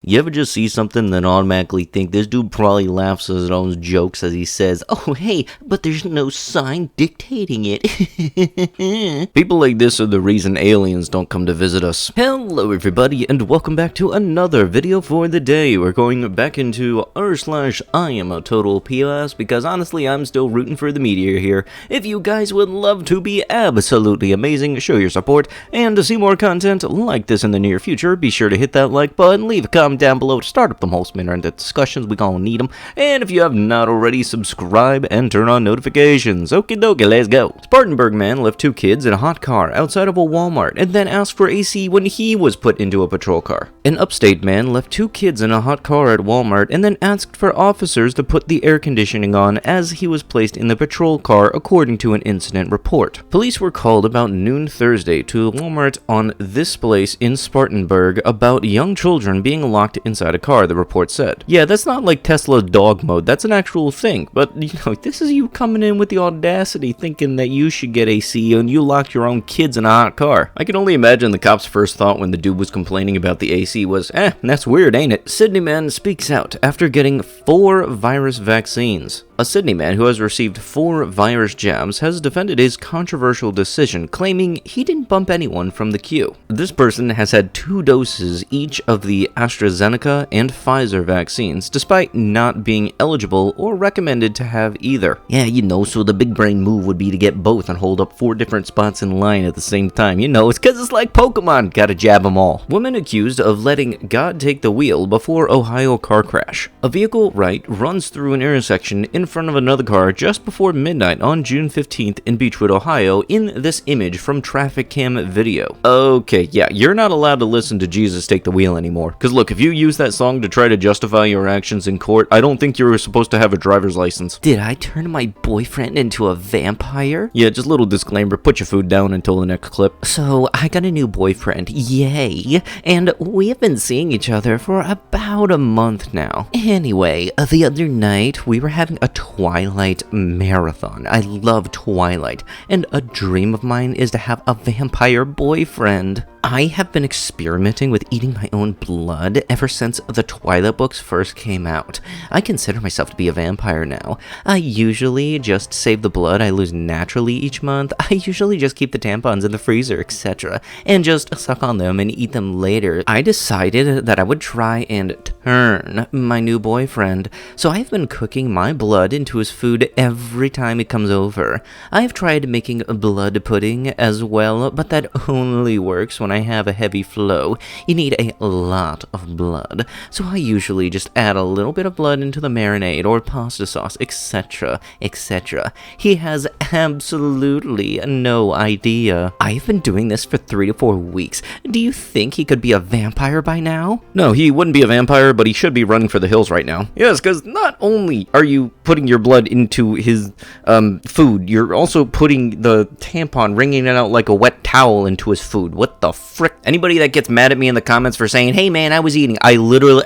You ever just see something that automatically think this dude probably laughs at his own jokes as he says, "Oh hey, but there's no sign dictating it." People like this are the reason aliens don't come to visit us. Hello everybody and welcome back to another video for the day. We're going back into r/iamatotalpieceofsh because honestly I'm still rooting for the meteor here. If you guys would love to be absolutely amazing, show your support, and to see more content like this in the near future, be sure to hit that like button, leave a comment down below to start up the whole internet discussions, we gonna need them, and if you have not already, subscribe and turn on notifications. Okie dokie, let's go. Spartanburg man left two kids in a hot car outside of a Walmart and then asked for AC when he was put into a patrol car. An upstate man left two kids in a hot car at Walmart and then asked for officers to put the air conditioning on as he was placed in the patrol car, according to an incident report. Police were called about noon Thursday to Walmart on this place in Spartanburg about young children being locked inside a car, the report said. Yeah, that's not like Tesla's dog mode, that's an actual thing, but you know, this is you coming in with the audacity thinking that you should get AC and you locked your own kids in a hot car. I can only imagine the cops' first thought when the dude was complaining about the AC was, that's weird, ain't it? Sydney man speaks out after getting 4 virus vaccines. A Sydney man who has received 4 virus jabs has defended his controversial decision, claiming he didn't bump anyone from the queue. This person has had 2 doses each of the AstraZeneca and Pfizer vaccines, despite not being eligible or recommended to have either. Yeah, you know, so the big brain move would be to get both and hold up 4 different spots in line at the same time. You know, it's cause it's like Pokemon, gotta jab them all. Woman accused of letting God take the wheel before Ohio car crash. A vehicle runs through an intersection in front of another car just before midnight on June 15th in Beechwood, Ohio, in this image from traffic cam video. Okay, yeah, you're not allowed to listen to Jesus Take the Wheel anymore. Because look, if you use that song to try to justify your actions in court, I don't think you're supposed to have a driver's license. Did I turn my boyfriend into a vampire? Yeah, just a little disclaimer, put your food down until the next clip. So, I got a new boyfriend, yay, and we have been seeing each other for about a month now. Anyway, the other night, we were having a Twilight marathon. I love Twilight, and a dream of mine is to have a vampire boyfriend. I have been experimenting with eating my own blood ever since the Twilight books first came out. I consider myself to be a vampire now. I usually just save the blood I lose naturally each month. I usually just keep the tampons in the freezer, etc., and just suck on them and eat them later. I decided that I would try and turn my new boyfriend, so I've been cooking my blood into his food every time he comes over. I've tried making a blood pudding as well, but that only works when I have a heavy flow. You need a lot of blood, so I usually just add a little bit of blood into the marinade or pasta sauce, etc., etc. He has absolutely no idea. I've been doing this for 3 to 4 weeks. Do you think he could be a vampire by now? No, he wouldn't be a vampire, but he should be running for the hills right now. Yes, because not only are you putting your blood into his food, you're also putting the tampon, wringing it out like a wet towel into his food. What the frick? Anybody that gets mad at me in the comments for saying, "Hey man, I was eating," I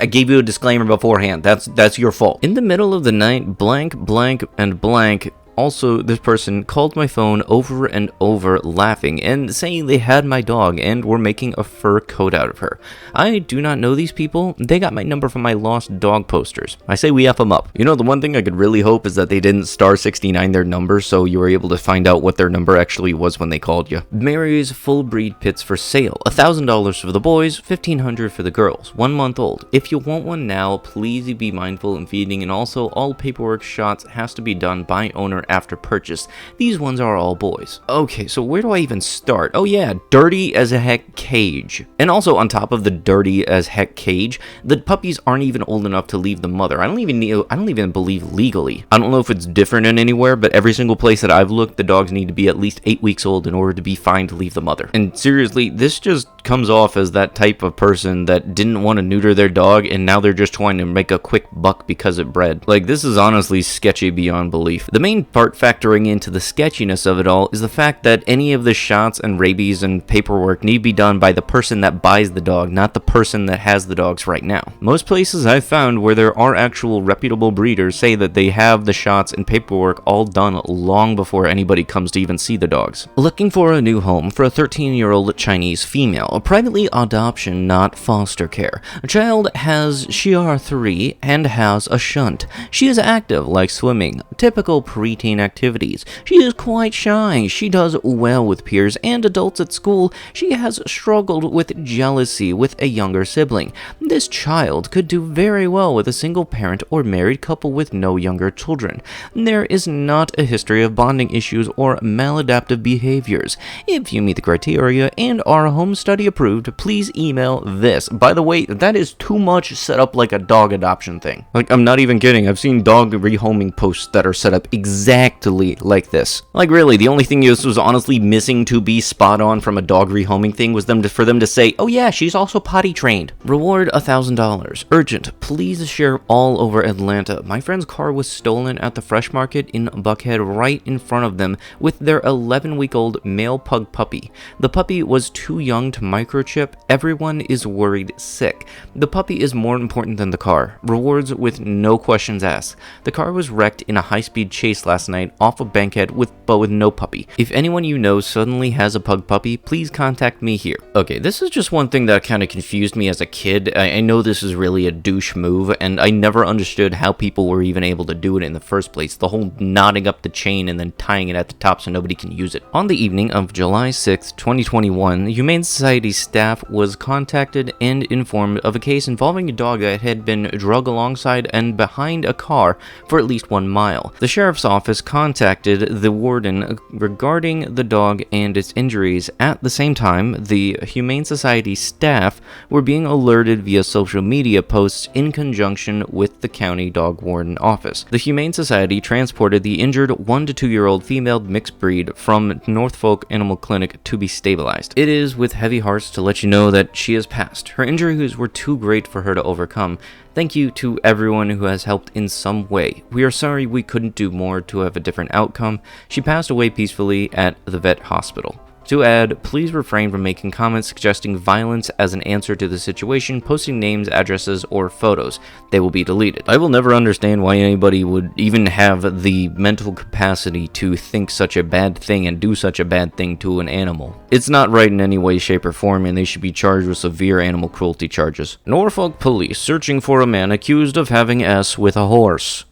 gave you a disclaimer beforehand. That's your fault. In the middle of the night, blank, blank, and blank. Also, this person called my phone over and over laughing and saying they had my dog and were making a fur coat out of her. I do not know these people. They got my number from my lost dog posters. I say we F them up. You know, the one thing I could really hope is that they didn't star 69 their number so you were able to find out what their number actually was when they called you. Mary's full breed pits for sale. $1,000 for the boys, $1,500 for the girls. 1 month old. If you want one now, please be mindful in feeding, and also all paperwork shots has to be done by owner after purchase. These ones are all boys. Okay, so where do I even start? Oh yeah, dirty as a heck cage. And also on top of the dirty as heck cage, the puppies aren't even old enough to leave the mother. I don't even believe legally. I don't know if it's different in anywhere, but every single place that I've looked, the dogs need to be at least 8 weeks old in order to be fine to leave the mother. And seriously, this just comes off as that type of person that didn't want to neuter their dog and now they're just trying to make a quick buck because it bred. Like, this is honestly sketchy beyond belief. The main part factoring into the sketchiness of it all is the fact that any of the shots and rabies and paperwork need to be done by the person that buys the dog, not the person that has the dogs right now. Most places I've found where there are actual reputable breeders say that they have the shots and paperwork all done long before anybody comes to even see the dogs. Looking for a new home for a 13-year-old Chinese female, privately adoption, not foster care. A child has CR3 and has a shunt. She is active, like swimming, typical preteen activities. She is quite shy. She does well with peers and adults at school. She has struggled with jealousy with a younger sibling. This child could do very well with a single parent or married couple with no younger children. There is not a history of bonding issues or maladaptive behaviors. If you meet the criteria and are home study approved, please email this. By the way, that is too much set up like a dog adoption thing. Like, I'm not even kidding. I've seen dog rehoming posts that are set up exactly like this. Like, really, the only thing this was honestly missing to be spot on from a dog rehoming thing was for them to say, oh yeah, she's also potty trained. Reward $1,000. Urgent. Please share all over Atlanta. My friend's car was stolen at the Fresh Market in Buckhead right in front of them with their 11-week-old male pug puppy. The puppy was too young to microchip. Everyone is worried sick. The puppy is more important than the car. Rewards with no questions asked. The car was wrecked in a high-speed chase last night off of Bankhead with no puppy. If anyone you know suddenly has a pug puppy, please contact me here. Okay, this is just one thing that kind of confused me as a kid. I know this is really a douche move, and I never understood how people were even able to do it in the first place. The whole knotting up the chain and then tying it at the top so nobody can use it. On the evening of July 6th, 2021, Humane Society staff was contacted and informed of a case involving a dog that had been drug alongside and behind a car for at least 1 mile. The sheriff's office contacted the warden regarding the dog and its injuries. At the same time, the Humane Society staff were being alerted via social media posts in conjunction with the county dog warden office. The Humane Society transported the injured 1 to 2-year-old female mixed breed from Norfolk Animal Clinic to be stabilized. It is with heavy hearts to let you know that she has passed. Her injuries were too great for her to overcome. Thank you to everyone who has helped in some way. We are sorry we couldn't do more to have a different outcome. She passed away peacefully at the vet hospital. To add, please refrain from making comments suggesting violence as an answer to the situation, posting names, addresses, or photos. They will be deleted. I will never understand why anybody would even have the mental capacity to think such a bad thing and do such a bad thing to an animal. It's not right in any way, shape, or form, and they should be charged with severe animal cruelty charges. Norfolk police searching for a man accused of having S with a horse.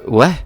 What?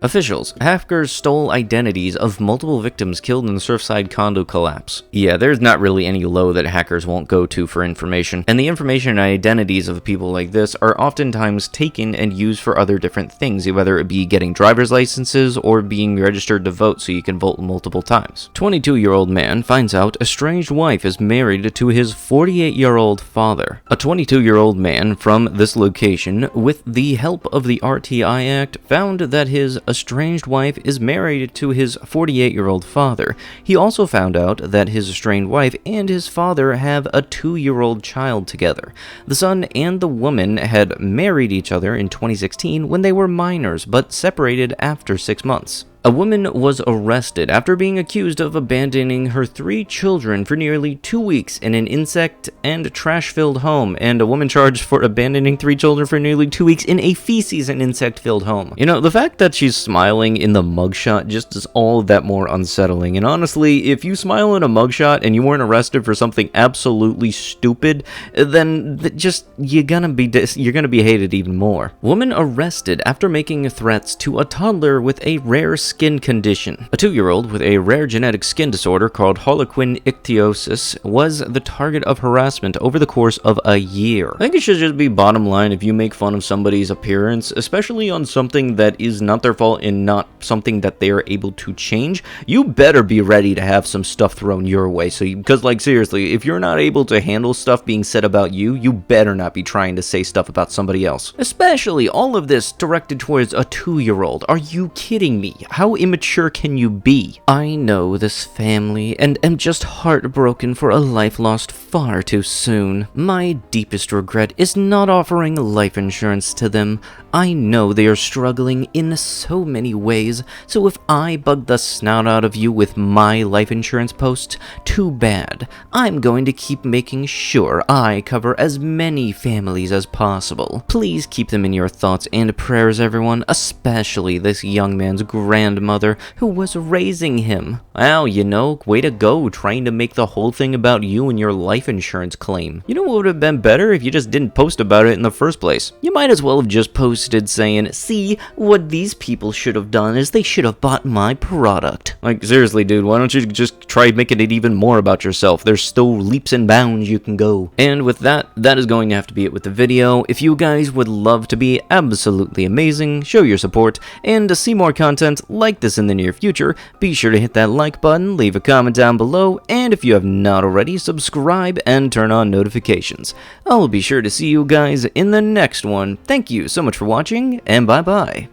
Officials, hackers stole identities of multiple victims killed in the Surfside condo collapse. Yeah, there's not really any low that hackers won't go to for information, and the information and identities of people like this are oftentimes taken and used for other different things, whether it be getting driver's licenses or being registered to vote so you can vote multiple times. 22-year-old man finds out estranged wife is married to his 48-year-old father. A 22-year-old man from this location, with the help of the RTI Act, found that his estranged wife is married to his 48-year-old father. He also found out that his estranged wife and his father have a 2-year-old child together. The son and the woman had married each other in 2016 when they were minors, but separated after 6 months. A woman was arrested after being accused of abandoning her 3 children for nearly 2 weeks in an insect and trash-filled home, and a woman charged for abandoning 3 children for nearly 2 weeks in a feces and insect-filled home. You know, the fact that she's smiling in the mugshot just is all that more unsettling, and honestly, if you smile in a mugshot and you weren't arrested for something absolutely stupid, then you're gonna be hated even more. Woman arrested after making threats to a toddler with a rare skin condition. A 2-year-old with a rare genetic skin disorder called harlequin ichthyosis was the target of harassment over the course of a year. I think it should just be bottom line, if you make fun of somebody's appearance, especially on something that is not their fault and not something that they are able to change, you better be ready to have some stuff thrown your way. Because like seriously, if you're not able to handle stuff being said about you, you better not be trying to say stuff about somebody else. Especially all of this directed towards a 2-year-old. Are you kidding me? How immature can you be? I know this family and am just heartbroken for a life lost far too soon. My deepest regret is not offering life insurance to them. I know they are struggling in so many ways, so if I bug the snout out of you with my life insurance post, too bad. I'm going to keep making sure I cover as many families as possible. Please keep them in your thoughts and prayers, everyone, especially this young man's grandmother who was raising him. Wow, you know, way to go trying to make the whole thing about you and your life insurance claim. You know what would have been better if you just didn't post about it in the first place? You might as well have just posted saying, see, what these people should have done is they should have bought my product. Like, seriously, dude, why don't you just try making it even more about yourself? There's still leaps and bounds you can go. And with that, that is going to have to be it with the video. If you guys would love to be absolutely amazing, show your support, and to see more content like this in the near future, be sure to hit that like button, leave a comment down below, and if you have not already, subscribe and turn on notifications. I'll be sure to see you guys in the next one. Thank you so much for watching, and bye-bye.